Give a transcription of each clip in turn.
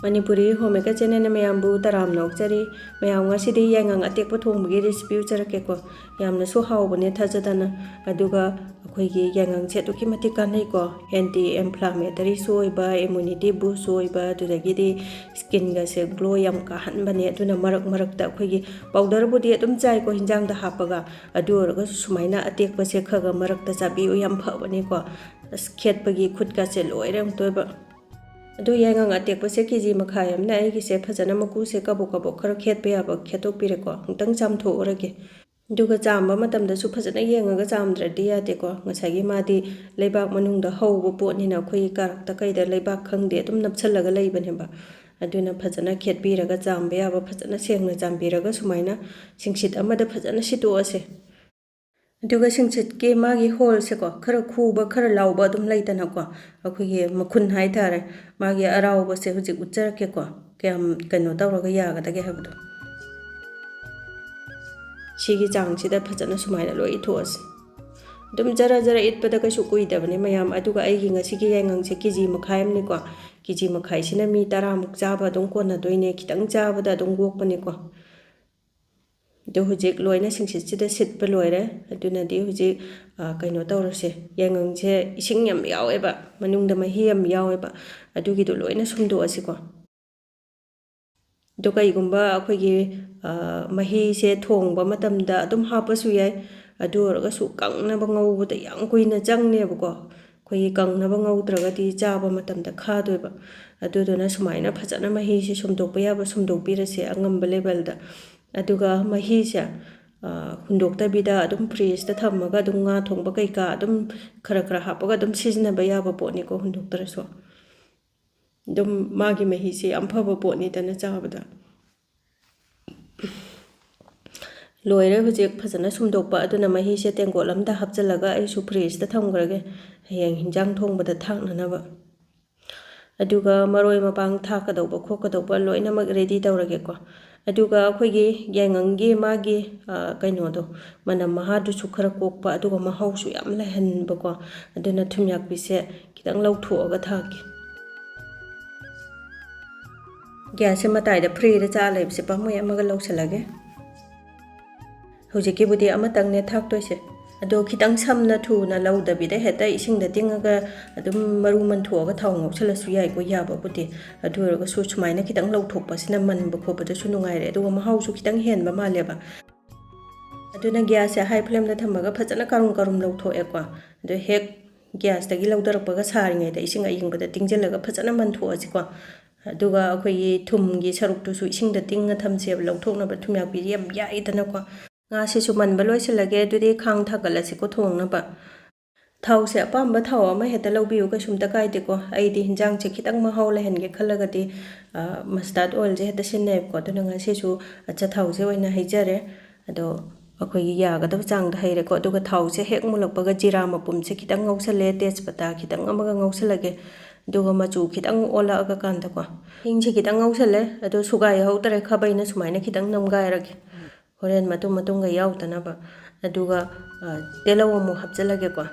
Manipuri homeka channel mayambu taram nokchari mayam ngasidi Yaingang Atekpa Thongba recipe charakeko yamna so haubane thajadana aduga akhoi Yaingang che to kimati kanai ko anti inflammatory soiba immunity boost soiba dudagidi skin ga se glow yam ka hanbane aduna marak-marakta akhoi powder budi adum chai ko hinjang da hapaga aduraga sumaina atekpa se khaga marakta chabi yam phabane ko khetpagi khutka che loiram toiba adu Yaingang Atekpa se kg makhai amna ai gi se phajana maku se kabok khara khet pe aba khetok pire ko hungtang cham tho orage duga chamba matam da su phajana yengaga chamdradi ate ko ngasagi madi leibak manung da haubo pot ni na khoi karak ta kai da leibak khangde tum napchalaga leibane ba aduna phajana khet piraga chambe aba phajana sengna chambiraga sumaina singsit amada phajana sito ase aduga singsit ke magi hole se ko khara khuba khara lauba dum leitana ko akhugi makhun hai thare magi arauba se huji uchar ke ko kyam kano tawraga yaga da ge habdu sigi chang sida phajana sumaina loi thos dum jara itpada ka su kuidabane mayam aduga aigi ngasigi Yaingang se kg makhayam ni ko kg makhai sina mi 10 muk chaba dong ko na doine kitang chaba da dong gok pane ko do hujik loina singsit sida sit pa loire aduna di hujik kaino tawrase Yaingang se ising yam yaweba manungda mahi yam yaweba adugi do loina sumdo asiko do kai gumba akhoi mahi se thongba matamda adum hapa su yai adu orga su kangna ba ngauda yang kuina changne bako khoi kangna ba ngaudraga di chaba matamda khadoiba aduduna sumaina phajana mahi se sumdokpa yaba sumdokpirase angamba level da aduga mahi se hundokta bida adum freeze ta thammaga adum nga thongba kai ka adum khara hapaga adum sizna ba yaba poni ko hundoktra so dum magi mahi se amphaba poni tana chabada loire hujik phajana sumdokpa aduna mahi se tengolam da hapchalaga ai su freeze ta thamgrage hayang hinjang thongba da thaknanaba aduga maroi mapang thakadauba khokadauba loina mak ready tawrage ko aduga akhoi Yaingang gi magi kaino do manam maha du su khara kokpa aduga mahau su yam lahan bako aduna thumyak bi se kitang lauthoga thaki gas matai da free da cha leib se pamoy amaga lausalage hujiki budi amatang ne thak toise ado kitang samna thu na lauda bi da heta ising da tingaga adum maru man thoga thau ngoksala su yai ko yaba budi aduraga su sumaina kitang lauthokpa sina man ba khopa da su nungai re ado mahau su kitang hen ba maleba aduna gas ya high flame da thamaga phajana karum lautho ekwa ado hek gas da gi laudarak ga saringai da ising aying ba da tingjelaga phajana man tho asiko aduga akhoi thum gi saruk tu su ising da tinga thamse lauthokna ba thumyak bi yam yai dana ko nga se su man ba loiselage dudi khang thakala se ko thongna ba thau se apamba thau ama heta lobiu ka sumta kai de ko ai di hinjang che khitang ma haule hen ge khalaga di mustard oil je heta sinne ko to nga se su acha thau se oina haijare ado akhoi ya ga da chang da haire ko aduga thau se hek mulak ga jira mapum se khitang ngausale tejpata khitang amaga ngausalage duga machu khitang ola aga kan da ko hing se khitang ngausale ado sugai hautare khabaina sumaina khitang namgai rage horen matung ga yaw tanaba aduga telaw mo hapjalage ko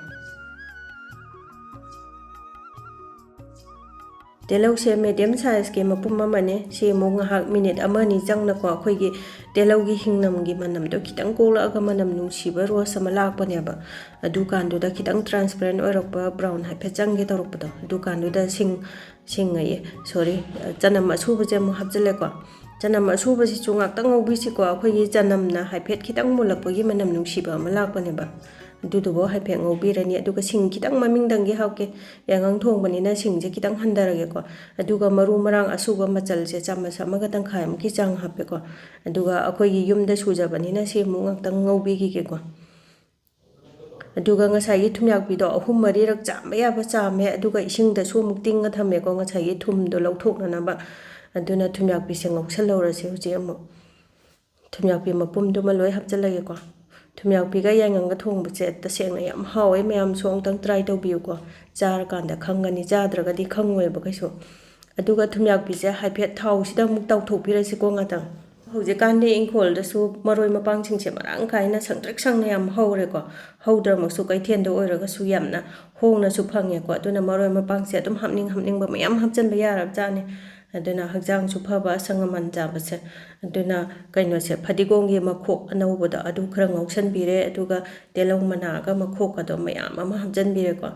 telaw se medium size ke mapum mamane se mo nga minute amani jangna ko akhoi gi telaw gi hingnam gi manam do kitang kola aga manam nungsiba ro samalak paneba adu kan do da kitang transparent oirokpa brown ha phechang ge torokpa do adu kan do da sing ngai sorry chanam asuba je mo hapjale ko chanam asuba si chungak tang obi si ko akhoi gi chanam na haiphet kitang mulakpa gi manam nungsiba malak paneba dudu bo haiphet ngobi rani aduga sing kitang maming dangi hauke Yaingang thongbani na sing je kitang handarage ko aduga maru marang asuba machal se chama samaga tang khayam ki chang hape ko aduga akhoi gi yumda sujabani na se mungak tang ngobi gi ke ko aduga ngasai gi thumyak bi do ahum mari rak chamba ya ba chame aduga ising da su mukting nga thame ko ngasai gi thum do lauthokna na ba aduna thumyak bi se ngoksal lora se huji amo thumyak bi mapum do maloi hapjalage ko thumyak bi ga Yaingang ga thongba che ta sengna yam hawe mayam song tang try to biu ko jar kan da khangani jadraga di khangoi ba kaiso aduga thumyak bi je haiphet thau sida muk taw thok bi rasi ko ngata hoje kan de ingkhol da su maroi mapang sing che marang kai na sangtrek sang na yam hore ko hodra mak su kai then do oiraga su yam na hong na su phange ko aduna maroi mapang se adum hamning ba mayam hapjan ba yarab jani ꯑꯗꯨꯅ ꯍꯛꯆꯥꯡꯁꯨ ꯐꯕ ꯑꯁꯪ ꯑꯃꯥꯟ ꯆꯥꯕꯁꯦ ꯑꯗꯨꯅ ꯀꯩꯅꯣꯁꯦ ꯐꯗꯤꯒꯣꯝꯒꯤ ꯃꯈꯣꯛ ꯑꯅꯧꯕꯗꯣ ꯑꯗꯨ ꯈꯔ ꯉꯧꯁꯟꯕꯤꯔꯦ ꯑꯗꯨꯒ ꯇꯤꯜꯍꯧ ꯃꯅꯥꯒ ꯃꯈꯣꯛꯀꯗꯣ ꯃꯌꯥꯝ ꯑꯃ ꯍꯥꯞꯆꯤꯟꯕꯤꯔꯦꯀꯣ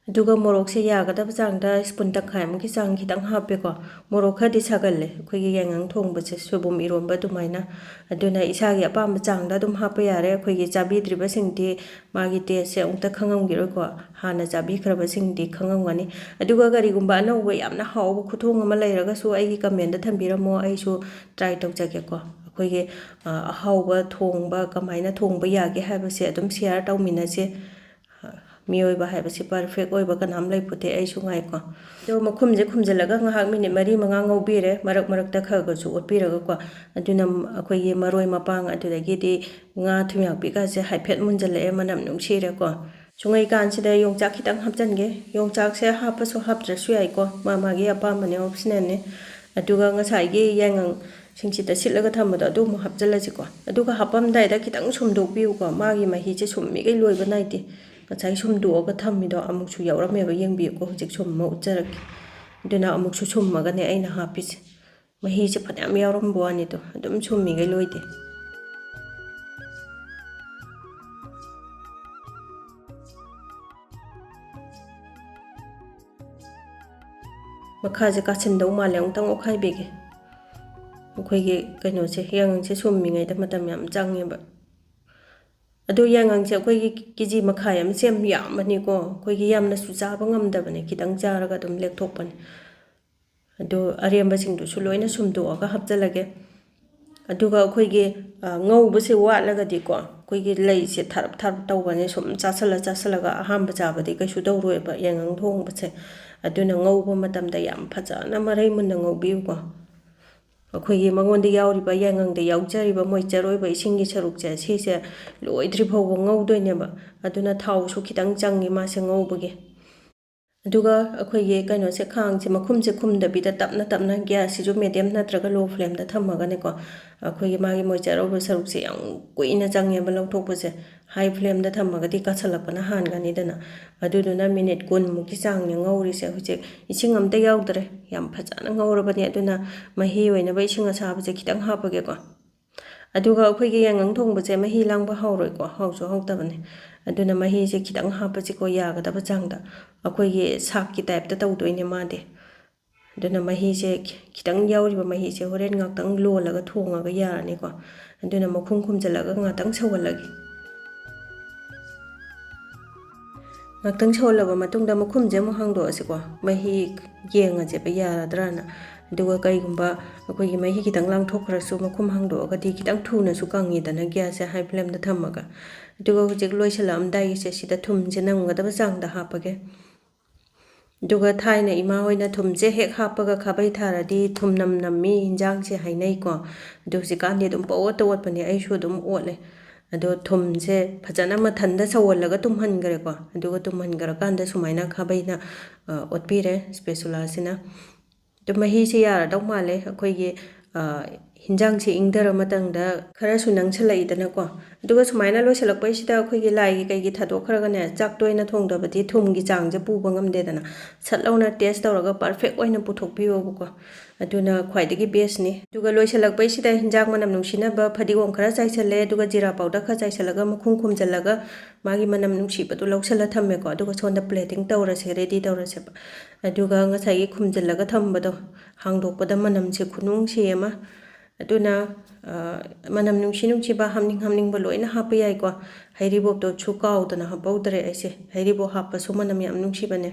ꯑꯗꯨꯒ ꯃꯣꯔꯣꯛꯁꯦ ꯌꯥꯒꯗꯕ ꯆꯥꯡꯗ ꯁ꯭ꯄꯨꯟ ꯇꯪꯈꯥꯏꯃꯨꯛꯀꯤ ꯆꯥꯡ ꯈꯤꯇꯪ ꯍꯥꯞꯄꯦꯀꯣ ꯃꯣꯔꯣꯛ ꯈꯔꯗꯤ ꯁꯥꯒꯜꯂꯦ ꯑꯩꯈꯣꯏꯒꯤ ꯌꯥꯏꯉꯪ ꯊꯣꯡꯕꯁꯦ ꯁꯣꯏꯕꯨꯝ ꯏꯔꯣꯝꯕ ꯑꯗꯨꯃꯥꯏꯅ ꯑꯗꯨꯅ ꯏꯁꯥꯒꯤ ꯑꯄꯥꯝꯕ ꯆꯥꯡꯗ ꯑꯗꯨꯝ ꯍꯥꯞꯄ ꯌꯥꯔꯦ ꯑꯩꯈꯣꯏꯒꯤ ꯆꯥꯕꯤꯗ꯭ꯔꯤꯕꯁꯤꯡꯗꯤ ꯃꯥꯒꯤ ꯇꯦꯁꯁꯦ ꯑꯃꯨꯛꯇ ꯈꯪꯉꯝꯈꯤꯔꯣꯏꯀꯣ ꯍꯥꯟꯅ ꯆꯥꯕꯤꯈ꯭ꯔꯕꯁꯤꯡꯗꯤ ꯈꯪꯉꯝꯒꯅꯤ ꯑꯗꯨꯒ ꯀꯔꯤꯒꯨꯝꯕ ꯑꯅꯧꯕ ꯌꯥꯝꯅ ꯍꯥꯎꯕ ꯈꯨꯊꯣꯡ ꯑꯃ ꯂꯩꯔꯒꯁꯨ ꯑꯩꯒꯤ ꯀꯃꯦꯟꯗ ꯊꯝꯕꯤꯔꯝꯃꯣ ꯑꯩꯁꯨ ꯇ꯭ꯔꯥꯏ ꯇꯧꯖꯒꯦꯀꯣ ꯑꯩꯈꯣꯏꯒꯤ ꯑꯍꯥꯎꯕ ꯊꯣꯡꯕ ꯀꯃꯥꯏꯅ ꯊꯣꯡꯕ ꯌꯥꯒꯦ ꯍꯥꯏꯕꯁꯦ ꯑꯗꯨꯝ ꯁꯤꯌꯥꯔ ꯇꯧꯃꯤꯟꯅꯁꯦ ꯃꯤꯑꯣꯏꯕ ꯍꯥꯏꯕꯁꯤ ꯄꯔꯐꯦꯛ ꯑꯣꯏꯕ ꯀꯅꯥꯝ ꯂꯩꯄꯣꯠꯇꯦ ꯑꯩꯁꯨ ꯉꯥꯏꯀꯣ ꯑꯗꯣ ꯃꯈꯨꯝꯁꯦ ꯈꯨꯝꯖꯤꯜꯂꯒ ꯉꯥꯏꯍꯥꯛ ꯃꯤꯅꯤꯠ 4-5 ꯉꯧꯕꯤꯔꯦ ꯃꯔꯛ ꯃꯔꯛꯇ ꯈꯔꯁꯨ ꯑꯣꯠꯄꯤꯔꯒꯀꯣ ꯑꯗꯨꯅ ꯑꯩꯈꯣꯏꯒꯤ ꯃꯔꯣꯏ ꯃꯄꯥꯡ ꯑꯗꯨꯗꯒꯤꯗꯤ ꯉꯥ ꯊꯨꯝꯌꯥꯛꯄꯤꯒꯁꯦ ꯍꯥꯏꯐꯦꯠ ꯃꯨꯟꯖꯜꯂꯛꯑꯦ ꯃꯅꯝ ꯅꯨꯡꯁꯤꯔꯦꯀꯣ ꯁꯨꯡꯉꯩꯀꯥꯟꯁꯤꯗ ꯌꯣꯡꯆꯥꯛ ꯈꯤꯇꯪ ꯍꯥꯞꯆꯟꯒꯦ ꯌꯣꯡꯆꯥꯛꯁꯦ ꯍꯥꯞꯄꯁꯨ ꯍꯥꯞꯇ꯭ꯔꯁꯨ ꯌꯥꯏꯀꯣ ꯃꯥꯒꯤ ꯑꯄꯥꯝꯕꯅꯦ ꯑꯣꯞꯁꯅꯦꯜꯅꯦ ꯑꯗꯨꯒ ꯉꯁꯥꯏꯒꯤ ꯌꯥꯏꯉꯪ ꯁꯤꯡꯁꯤꯗ ꯁꯤꯠꯂꯒ ꯊꯝꯕꯗꯣ ꯑꯗꯨ ꯑꯃꯨꯛ ꯍꯥꯞꯆꯤꯜꯂꯁꯤꯀꯣ ꯑꯗꯨꯒ ꯍꯥꯞꯄꯝꯗꯥꯏꯗ ꯈꯤꯇꯪ ꯁꯨꯝꯗꯣꯛꯄꯤꯌꯨꯀꯣ ꯃꯥꯒꯤ ꯃꯍꯤꯁꯦ ꯁꯨꯝꯃꯤꯈꯩ ꯂꯣꯏꯕ ꯅꯥꯏꯗꯦ ꯉꯁꯥꯏ ꯁꯨꯝꯗꯣꯛꯑꯒ ꯊꯝꯃꯤꯗꯣ ꯑꯃꯨꯛꯁꯨ ꯌꯥꯎꯔꯝꯃꯦꯕ ꯌꯦꯡꯕꯤꯌꯨꯀꯣ ꯍꯧꯖꯤꯛ ꯁꯨꯝꯃ ꯎꯠꯆꯔꯛꯀꯦ ꯑꯗꯨꯅ ꯑꯃꯨꯛꯁꯨ ꯁꯨꯝꯃꯒꯅꯦ ꯑꯩꯅ ꯍꯥꯞꯄꯤꯁꯦ ꯃꯍꯤꯁꯦ ꯐꯅꯌꯥꯝ ꯌꯥꯎꯔꯝꯕ ꯋꯥꯅꯤꯗꯣ ꯑꯗꯨꯝ ꯁꯨꯝꯃꯤꯈꯩ ꯂꯣꯏꯗꯦ ꯃꯈꯥꯁꯦ ꯀꯥꯁꯤꯟꯗꯧ ꯃꯥꯜꯂꯦ ꯑꯃꯨꯛꯇꯪ ꯑꯣꯠꯈꯥꯏꯕꯤꯒꯦ ꯑꯩꯈꯣꯏꯒꯤ ꯀꯩꯅꯣꯁꯦ ꯌꯥꯏꯉꯪꯁꯦ ꯁꯨꯝꯃꯤꯉꯩꯗ ꯃꯇꯝ ꯌꯥꯝ ꯆꯪꯉꯦꯕ ꯑꯗꯣ ꯌꯥꯏꯉꯪꯁꯦ ꯑꯩꯈꯣꯏꯒꯤ ꯀꯦꯖꯤ ꯃꯈꯥꯏ ꯑꯃꯁꯦ ꯌꯥꯝ ꯌꯥꯝꯕꯅꯤꯀꯣ ꯑꯩꯈꯣꯏꯒꯤ ꯌꯥꯝꯅꯁꯨ ꯆꯥꯕ ꯉꯝꯗꯕꯅꯦ ꯈꯤꯇꯪ ꯆꯥꯔꯒ ꯑꯗꯨꯝ ꯂꯦꯛꯊꯣꯛꯄꯅꯦ ꯑꯗꯣ ꯑꯔꯦꯝꯕꯁꯤꯡꯗꯨꯁꯨ ꯂꯣꯏꯅ ꯁꯨꯝꯗꯣꯛꯑꯒ ꯍꯥꯞꯆꯤꯜꯂꯒꯦ ꯑꯗꯨꯒ ꯑꯩꯈꯣꯏꯒꯤ ꯉꯧꯕꯁꯦ ꯋꯥꯠꯂꯒꯗꯤꯀꯣ ꯑꯩꯈꯣꯏꯒꯤ ꯂꯩꯁꯦ ꯊꯥꯔꯞ ꯊꯥꯔꯞ ꯇꯧꯕꯅꯦ ꯁꯨꯝ ꯆꯥꯁꯜꯂꯒ ꯑꯍꯥꯟꯕ ꯆꯥꯕꯗꯤ ꯀꯩꯁꯨ ꯇꯧꯔꯣꯏꯕ ꯌꯥꯏꯉꯪ ꯊꯣꯡꯕꯁꯦ ꯑꯗꯨꯅ ꯉꯧꯕ ꯃꯇꯝꯗ ꯌꯥꯝ ꯐꯖꯅ ꯃꯔꯩ ꯃꯨꯟꯅ ꯉꯧꯕꯤꯌꯨꯀꯣ ꯑꯩꯈꯣꯏꯒꯤ ꯃꯉꯣꯟꯗ ꯌꯥꯎꯔꯤꯕ ꯌꯥꯏꯉꯪꯗ ꯌꯥꯎꯖꯔꯤꯕ ꯃꯣꯏꯆꯔ ꯑꯣꯏꯕ ꯏꯁꯤꯡꯒꯤ ꯁꯔꯨꯛꯁꯦ ꯁꯤꯁꯦ ꯂꯣꯏꯗ꯭ꯔꯤ ꯐꯥꯎꯕ ꯉꯧꯗꯣꯏꯅꯦꯕ ꯑꯗꯨꯅ ꯊꯥꯎꯁꯨ ꯈꯤꯇꯪ ꯆꯪꯉꯤ ꯃꯥꯁꯦ ꯉꯧꯕꯒꯤ ꯑꯗꯨꯒ ꯑꯩꯈꯣꯏꯒꯤ ꯀꯩꯅꯣꯁꯦ ꯈꯥꯡꯁꯦ ꯃꯈꯨꯝꯁꯦ ꯈꯨꯝꯗꯕꯤꯗ ꯇꯞꯅ ꯇꯞꯅ ꯒ꯭ꯌꯥꯁꯁꯤꯁꯨ ꯃꯦꯗꯤꯌꯝ ꯅꯠꯇ꯭ꯔꯒ ꯂꯣ ꯐ꯭ꯂꯦꯝꯗ ꯊꯝꯃꯒꯅꯦꯀꯣ ꯑꯩꯈꯣꯏꯒꯤ ꯃꯥꯒꯤ ꯃꯣꯏꯆꯔ ꯑꯣꯏꯕ ꯁꯔꯨꯛꯁꯦ ꯌꯥꯝ ꯀꯨꯏꯅ ꯆꯪꯉꯦꯕ ꯂꯧꯊꯣꯛꯄꯁꯦ ꯍꯥꯏ ꯐ꯭ꯂꯦꯝꯗ ꯊꯝꯃꯒꯗꯤ ꯀꯥꯁꯜꯂꯛꯄꯅ ꯍꯥꯟꯒꯅꯤꯗꯅ ꯑꯗꯨꯗꯨꯅ ꯃꯤꯅꯤꯠ 10ꯃꯨꯛꯀꯤ ꯆꯥꯡꯅꯦ ꯉꯧꯔꯤꯁꯦ ꯍꯧꯖꯤꯛ ꯏꯁꯤꯡ ꯑꯝꯇ ꯌꯥꯎꯗ꯭ꯔꯦ ꯌꯥꯝ ꯐꯖꯅ ꯉꯧꯔꯕꯅꯤ ꯑꯗꯨꯅ ꯃꯍꯤ ꯑꯣꯏꯅꯕ ꯏꯁꯤꯡ ꯑꯁꯥꯕꯁꯦ ꯈꯤꯇꯪ ꯍꯥꯞꯄꯒꯦꯀꯣ ꯑꯗꯨꯒ ꯑꯩꯈꯣꯏꯒꯤ ꯌꯥꯏꯉꯪ ꯊꯣꯡꯕꯁꯦ ꯃꯍꯤ ꯂꯥꯡꯕ ꯍꯥꯎꯔꯣꯏꯀꯣ ꯍꯥꯎꯁꯨ ꯍꯥꯎꯇꯕꯅꯦ ꯑꯗꯨꯅ ꯃꯍꯤꯁꯦ ꯈꯤꯇꯪ ꯍꯥꯞꯄꯁꯤꯀꯣ ꯌꯥꯒꯗꯕ ꯆꯥꯡꯗ ꯑꯩꯈꯣꯏꯒꯤ ꯁꯥꯛꯀꯤ ꯇꯥꯏꯞꯇ ꯇꯧꯗꯣꯏꯅꯦ ꯃꯥꯗꯤ ꯑꯗꯨꯅ ꯃꯍꯤꯁꯦ ꯈꯤꯇꯪ ꯌꯥꯎꯔꯤꯕ ꯃꯍꯤꯁꯦ ꯍꯣꯔꯦꯟ ꯉꯥꯛꯇꯪ ꯂꯣꯜꯂꯒ ꯊꯣꯡꯉꯒ ꯌꯥꯔꯅꯤꯀꯣ ꯑꯗꯨꯅ ꯃꯈꯨꯝ ꯈꯨꯝꯖꯤꯜꯂꯒ ꯉꯥꯛꯇꯪ ꯁꯧꯍꯜꯂꯒꯦ ꯉꯥꯛꯇꯪ ꯁꯧꯍꯜꯂꯕ ꯃꯇꯨꯡꯗ ꯃꯈꯨꯝꯁꯦ ꯑꯃꯨꯛ ꯍꯥꯡꯗꯣꯛꯑꯁꯤꯀꯣ ꯃꯍꯤ ꯌꯦꯡꯉꯁꯦꯕ ꯌꯥꯔꯗ꯭ꯔꯥꯅ ꯑꯗꯨꯒ ꯀꯩꯒꯨꯝꯕ ꯑꯩꯈꯣꯏꯒꯤ ꯃꯍꯤ khitang ꯂꯥꯡꯊꯣꯛꯈ꯭ꯔꯁꯨ ꯃꯈꯨꯝ ꯍꯥꯡꯗꯣꯛꯑꯒꯗꯤ khitang ꯊꯨꯅꯁꯨ ꯀꯪꯉꯤꯗꯅ ꯒ꯭ꯌꯥꯁꯁꯦ ꯍꯥꯏ ꯐ꯭ꯂꯦꯝꯗ ꯊꯝꯃꯒ ꯑꯗꯨꯒ ꯍꯧꯖꯤꯛ ꯂꯣꯏꯁꯤꯜꯂꯛꯑꯝꯗꯥꯏꯒꯤꯁꯦ ꯁꯤꯗ ꯊꯨꯝꯁꯦ ꯅꯝꯒꯗꯕ ꯆꯥꯡꯗ ꯍꯥꯞꯄꯒꯦ ꯑꯗꯨꯒ ꯊꯥꯏꯅ ꯏꯃꯥ ꯍꯣꯏꯅ ꯊꯨꯝꯁꯦ ꯍꯦꯛ ꯍꯥꯞꯄꯒ ꯈꯥꯕꯩ ꯊꯥꯔꯗꯤ ꯊꯨꯝ ꯅꯝꯃꯤ ꯏꯟꯖꯥꯡꯁꯦ ꯍꯥꯏꯅꯩꯀꯣ ꯑꯗꯨ ꯍꯧꯖꯤꯛꯀꯥꯟꯗꯤ ꯑꯗꯨꯝ ꯄꯪꯑꯣꯠꯇ ꯑꯣꯠꯄꯅꯦ ꯑꯩꯁꯨ ꯑꯗꯨꯝ ꯑꯣꯠꯂꯦ ꯑꯗꯣ ꯊꯨꯝꯁꯦ ꯐꯖꯅ ꯃꯊꯟꯗ ꯁꯧꯍꯜꯂꯒ ꯇꯨꯝꯍꯟꯈ꯭ꯔꯦꯀꯣ ꯑꯗꯨꯒ ꯇꯨꯝꯍꯟꯈ꯭ꯔꯀꯥꯟꯗ ꯁꯨꯃꯥꯏꯅ ꯈꯥꯕꯩꯅ ꯑꯣꯠꯄꯤꯔꯦ ꯁ꯭ꯄꯦꯆꯨꯂꯥꯁꯤꯅ ꯑꯗꯨ ꯃꯍꯤꯁꯦ ꯌꯥꯔꯗꯧ ꯃꯥꯜꯂꯦ ꯑꯩꯈꯣꯏꯒꯤ ꯍꯤꯟꯖꯥꯡꯁꯦ ꯏꯪꯊꯔ ꯃꯇꯝꯗ ꯈꯔꯁꯨ ꯅꯪꯁꯜꯂꯛꯏꯗꯅꯀꯣ ꯑꯗꯨꯒ ꯁꯨꯃꯥꯏꯅ ꯂꯣꯏꯁꯤꯜꯂꯛꯄꯩꯁꯤꯗ ꯑꯩꯈꯣꯏꯒꯤ ꯂꯥꯏꯒꯤ ꯀꯩꯒꯤ ꯊꯥꯗꯣꯛꯈ꯭ꯔꯒꯅꯦ ꯆꯥꯛ ꯇꯣꯏꯅ ꯊꯣꯡꯗꯕꯗꯤ ꯊꯨꯝꯒꯤ ꯆꯥꯡꯁꯦ ꯄꯨꯕ ꯉꯝꯗꯦꯗꯅ ꯁꯠ ꯂꯥꯎꯅ ꯇꯦꯁ ꯇꯧꯔꯒ ꯄꯔꯐꯦꯛ ꯑꯣꯏꯅ ꯄꯨꯊꯣꯛꯄꯤꯌꯣꯕꯀꯣ ꯑꯗꯨꯅ ꯈ꯭ꯋꯥꯏꯗꯒꯤ ꯕꯦꯁꯅꯤ ꯑꯗꯨꯒ ꯂꯣꯏꯁꯤꯜꯂꯛꯄꯩꯁꯤꯗ ꯍꯤꯟꯖꯥꯡ ꯃꯅꯝ ꯅꯨꯡꯁꯤꯅꯕ ꯐꯗꯤꯒꯣꯝ ꯈꯔ ꯆꯥꯏꯁꯜꯂꯦ ꯑꯗꯨꯒ ꯖꯤꯔꯥ ꯄꯥꯎꯗꯔ ꯈꯔ ꯆꯥꯏꯁꯜꯂꯒ ꯃꯈꯨꯝ ꯈꯨꯝꯖꯤꯜꯂꯒ ꯃꯥꯒꯤ ꯃꯅꯝ ꯅꯨꯡꯁꯤꯕꯗꯨ ꯂꯧꯁꯜꯂ ꯊꯝꯃꯦꯀꯣ ꯑꯗꯨꯒ ꯁꯣꯝꯗ ꯄ꯭ꯂꯦꯇꯤꯡ ꯇꯧꯔꯁꯦ ꯔꯦꯗꯤ ꯇꯧꯔꯁꯦꯕ ꯑꯗꯨꯒ ꯉꯁꯥꯏꯒꯤ ꯈꯨꯝꯖꯤꯜꯂꯒ ꯊꯝꯕꯗꯣ ꯍꯥꯡꯗꯣꯛꯄꯗ ꯃꯅꯝꯁꯦ ꯈꯨꯅꯨꯡꯁꯤ ꯑꯃ ꯑꯗꯨꯅ ꯃꯅꯝ ꯅꯨꯡꯁꯤꯕ ꯍꯥꯞꯅꯤꯡꯕ ꯂꯣꯏꯅ ꯍꯥꯞꯄ ꯌꯥꯏꯀꯣ ꯍꯩꯔꯤꯕꯣꯞꯇꯣꯁꯨ ꯀꯥꯎꯗꯅ ꯍꯥꯞꯍꯧꯗ꯭ꯔꯦ ꯑꯩꯁꯦ ꯍꯩꯔꯤꯕꯣꯞ ꯍꯥꯞꯄꯁꯨ ꯃꯅꯝ ꯌꯥꯝ ꯅꯨꯡꯁꯤꯕꯅꯦ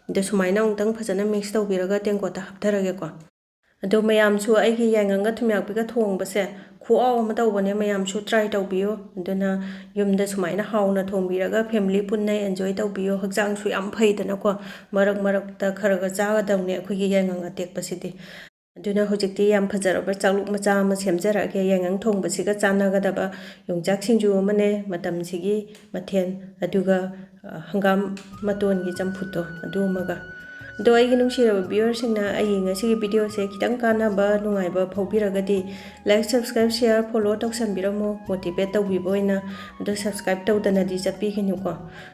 ꯑꯗꯣ ꯁꯨꯃꯥꯏꯅ ꯑꯃꯨꯛꯇꯪ ꯐꯖꯅ ꯃꯤꯛꯁ ꯇꯧꯕꯤꯔꯒ ꯇꯦꯡꯀꯣꯠꯇ ꯍꯥꯞꯊꯔꯒꯦꯀꯣ ꯑꯗꯣ ꯃꯌꯥꯝꯁꯨ ꯑꯩꯒꯤ ꯌꯥꯏꯉꯪꯒ ꯊꯨꯝꯌꯥꯛꯄꯤꯒ ꯊꯣꯡꯕꯁꯦ ꯈꯨꯍꯥꯎ ꯑꯃ ꯇꯧꯕꯅꯦ ꯃꯌꯥꯝꯁꯨ ꯇ꯭ꯔꯥꯏ ꯇꯧꯕꯤꯌꯨ ꯑꯗꯨꯅ ꯌꯨꯝꯗ ꯁꯨꯃꯥꯏꯅ ꯍꯥꯎꯅ ꯊꯣꯡꯕꯤꯔꯒ ꯐꯦꯃꯤꯂꯤ ꯄꯨꯟꯅ ꯑꯦꯟꯖꯣꯏ ꯇꯧꯕꯤꯌꯨ ꯍꯛꯆꯥꯡꯁꯨ ꯌꯥꯝ ꯐꯩꯗꯅꯀꯣ ꯃꯔꯛ ꯃꯔꯛꯇ ꯈꯔ ꯆꯥꯒꯗꯕꯅꯦ ꯑꯩꯈꯣꯏꯒꯤ ꯌꯥꯏꯉꯪ ꯑꯇꯦꯛꯄꯁꯤꯗꯤ ꯑꯗꯨꯅ ꯍꯧꯖꯤꯛꯇꯤ ꯌꯥꯝ ꯐꯖꯔꯕ ꯆꯥꯛꯂꯨꯛ ꯃꯆꯥ ꯑꯃ ꯁꯦꯝꯖꯔꯛꯑꯒꯦ ꯌꯥꯏꯉꯪ ꯊꯣꯡꯕꯁꯤꯒ ꯆꯥꯟꯅꯒꯗꯕ ꯌꯣꯡꯆꯥꯛ ꯁꯤꯡꯖꯨ ꯑꯃꯅꯦ ꯃꯇꯝꯁꯤꯒꯤ ꯃꯊꯦꯜ ꯑꯗꯨꯒ ꯍꯪꯒꯥꯝ ꯃꯇꯣꯟꯒꯤ ꯆꯝꯐꯨꯠꯇꯣ ꯑꯗꯨ ꯑꯃꯒ ꯑꯗꯣ ꯑꯩꯒꯤ ꯅꯨꯡꯁꯤꯔꯕ ꯚ꯭ꯌꯨꯋꯔꯁꯤꯡꯅ ꯑꯩꯒꯤ ꯉꯁꯤꯒꯤ ꯚꯤꯗꯤꯑꯣꯁꯦ ꯈꯤꯇꯪ ꯀꯥꯟꯅꯕ ꯅꯨꯡꯉꯥꯏꯕ ꯐꯥꯎꯕꯤꯔꯒꯗꯤ ꯂꯥꯏꯛ ꯁꯕꯁꯀ꯭ꯔꯥꯏꯕ ꯁꯤꯌꯥꯔ ꯐꯣꯂꯣ ꯇꯧꯁꯟꯕꯤꯔꯝꯃꯣ ꯃꯣꯇꯤꯚꯦꯠ ꯇꯧꯕꯤꯕ ꯑꯣꯏꯅ ꯑꯗꯣ ꯁꯕꯁꯀ꯭ꯔꯥꯏꯕ ꯇꯧꯗꯅꯗꯤ ꯆꯠꯄꯤꯈꯤꯅꯨꯀꯣ